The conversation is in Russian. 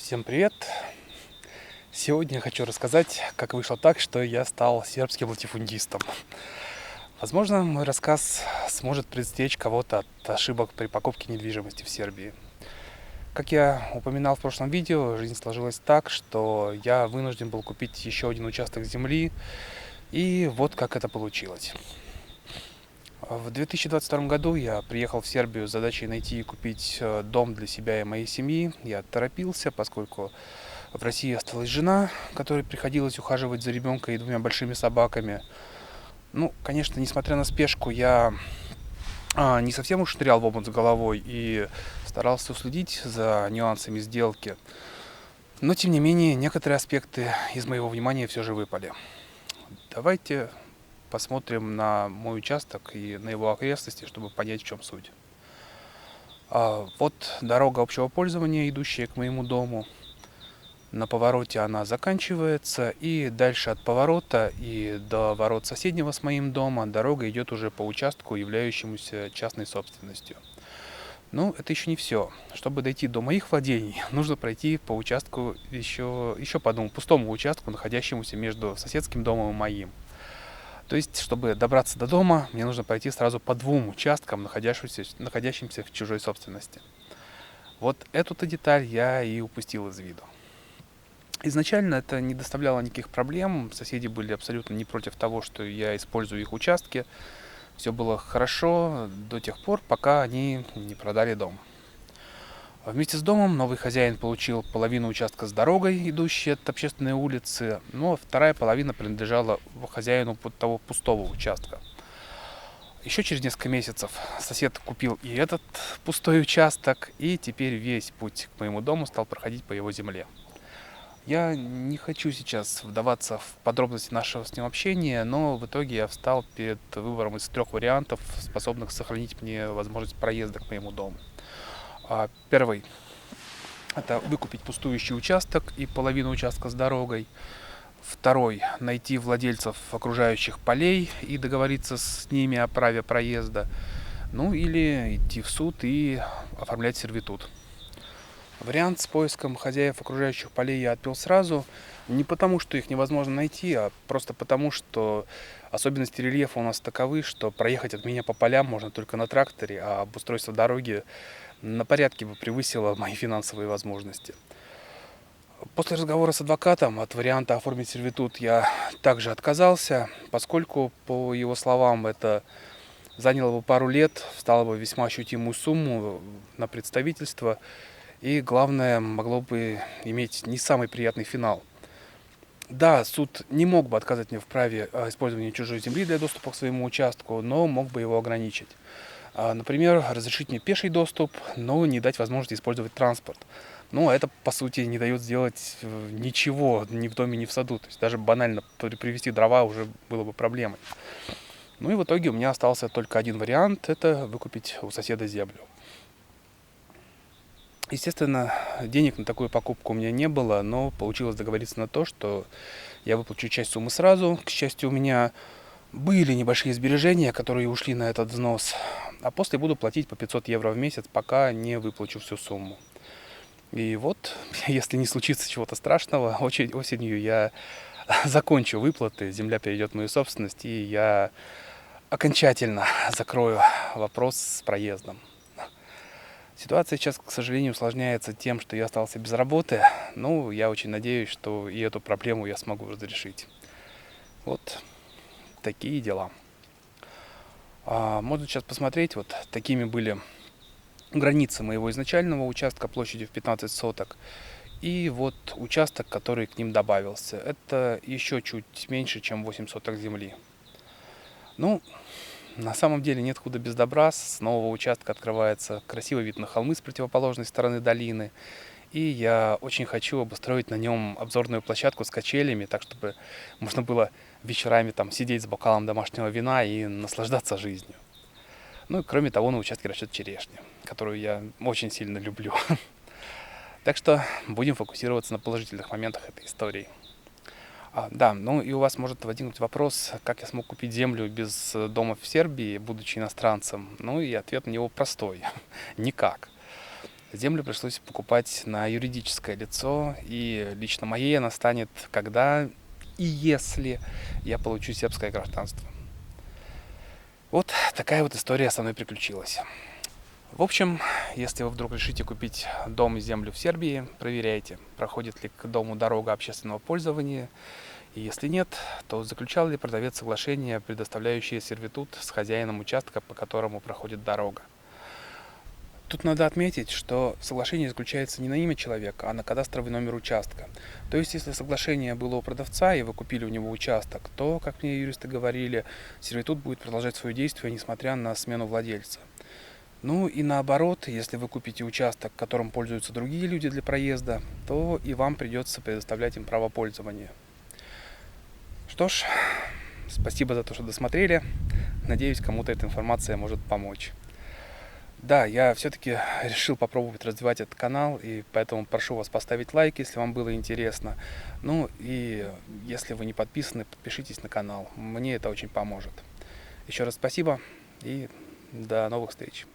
Всем привет! Сегодня я хочу рассказать, как вышло так, что я стал сербским латифундистом. Возможно, мой рассказ сможет предостеречь кого-то от ошибок при покупке недвижимости в Сербии. Как я упоминал в прошлом видео, жизнь сложилась так, что я вынужден был купить еще один участок земли, и вот как это получилось. В 2022 году я приехал в Сербию с задачей найти и купить дом для себя и моей семьи. Я торопился, поскольку в России осталась жена, которой приходилось ухаживать за ребенком и двумя большими собаками. Ну, конечно, несмотря на спешку, я не совсем уж нырял в омут с головой и старался уследить за нюансами сделки. Но, тем не менее, некоторые аспекты из моего внимания все же выпали. Давайте посмотрим на мой участок и на его окрестности, чтобы понять, в чем суть. Вот дорога общего пользования, идущая к моему дому. На повороте она заканчивается, и дальше от поворота и до ворот соседнего с моим домом дорога идет уже по участку, являющемуся частной собственностью. Но это еще не все. Чтобы дойти до моих владений, нужно пройти по участку еще по одному пустому участку, находящемуся между соседским домом и моим. То есть, чтобы добраться до дома, мне нужно пройти сразу по двум участкам, находящимся в чужой собственности. Вот эту-то деталь я и упустил из виду. Изначально это не доставляло никаких проблем, соседи были абсолютно не против того, что я использую их участки. Все было хорошо до тех пор, пока они не продали дом. Вместе с домом новый хозяин получил половину участка с дорогой, идущей от общественной улицы, но вторая половина принадлежала хозяину того пустого участка. Еще через несколько месяцев сосед купил и этот пустой участок, и теперь весь путь к моему дому стал проходить по его земле. Я не хочу сейчас вдаваться в подробности нашего с ним общения, но в итоге я встал перед выбором из 3 вариантов, способных сохранить мне возможность проезда к моему дому. Первый – это выкупить пустующий участок и половину участка с дорогой. Второй – найти владельцев окружающих полей и договориться с ними о праве проезда. Ну или идти в суд и оформлять сервитут. Вариант с поиском хозяев окружающих полей я отпил сразу. Не потому, что их невозможно найти, а просто потому, что особенности рельефа у нас таковы, что проехать от меня по полям можно только на тракторе, а обустройство дороги на порядке бы превысило мои финансовые возможности. После разговора с адвокатом от варианта оформить сервитут я также отказался, поскольку, по его словам, это заняло бы пару лет, встало бы весьма ощутимую сумму на представительство, и, главное, могло бы иметь не самый приятный финал. Да, суд не мог бы отказать мне в праве использования чужой земли для доступа к своему участку, но мог бы его ограничить. Например, разрешить мне пеший доступ, но не дать возможности использовать транспорт. Но это, по сути, не дает сделать ничего ни в доме, ни в саду. То есть даже банально привезти дрова уже было бы проблемой. Ну и в итоге у меня остался только один вариант – это выкупить у соседа землю. Естественно, денег на такую покупку у меня не было, но получилось договориться на то, что я выплачу часть суммы сразу. К счастью, у меня были небольшие сбережения, которые ушли на этот взнос, а после буду платить по 500 евро в месяц, пока не выплачу всю сумму. И вот, если не случится чего-то страшного, осенью я закончу выплаты, земля перейдет в мою собственность, и я окончательно закрою вопрос с проездом. Ситуация сейчас, к сожалению, усложняется тем, что я остался без работы. Ну, я очень надеюсь, что и эту проблему я смогу разрешить. Вот такие дела. Можно сейчас посмотреть, вот такими были границы моего изначального участка площадью в 15 соток. И вот участок, который к ним добавился. Это еще чуть меньше, чем 8 соток земли. Ну, на самом деле нет худа без добра. С нового участка открывается красивый вид на холмы с противоположной стороны долины. И я очень хочу обустроить на нем обзорную площадку с качелями, так чтобы можно было вечерами там сидеть с бокалом домашнего вина и наслаждаться жизнью. Ну и кроме того, на участке растет черешня, которую я очень сильно люблю. Так что будем фокусироваться на положительных моментах этой истории. Да, ну и у вас может возникнуть вопрос, как я смог купить землю без дома в Сербии, будучи иностранцем. Ну и ответ на него простой. Никак. Землю пришлось покупать на юридическое лицо, и лично моей она станет, когда и если я получу сербское гражданство. Вот такая вот история со мной приключилась. В общем, если вы вдруг решите купить дом и землю в Сербии, проверяйте, проходит ли к дому дорога общественного пользования, и если нет, то заключал ли продавец соглашение, предоставляющее сервитут с хозяином участка, по которому проходит дорога. Тут надо отметить, что соглашение заключается не на имя человека, а на кадастровый номер участка. То есть, если соглашение было у продавца, и вы купили у него участок, то, как мне юристы говорили, сервитут будет продолжать свое действие, несмотря на смену владельца. Ну и наоборот, если вы купите участок, которым пользуются другие люди для проезда, то и вам придется предоставлять им право пользования. Что ж, спасибо за то, что досмотрели. Надеюсь, кому-то эта информация может помочь. Да, я все-таки решил попробовать развивать этот канал, и поэтому прошу вас поставить лайк, если вам было интересно. Ну и если вы не подписаны, подпишитесь на канал. Мне это очень поможет. Еще раз спасибо и до новых встреч.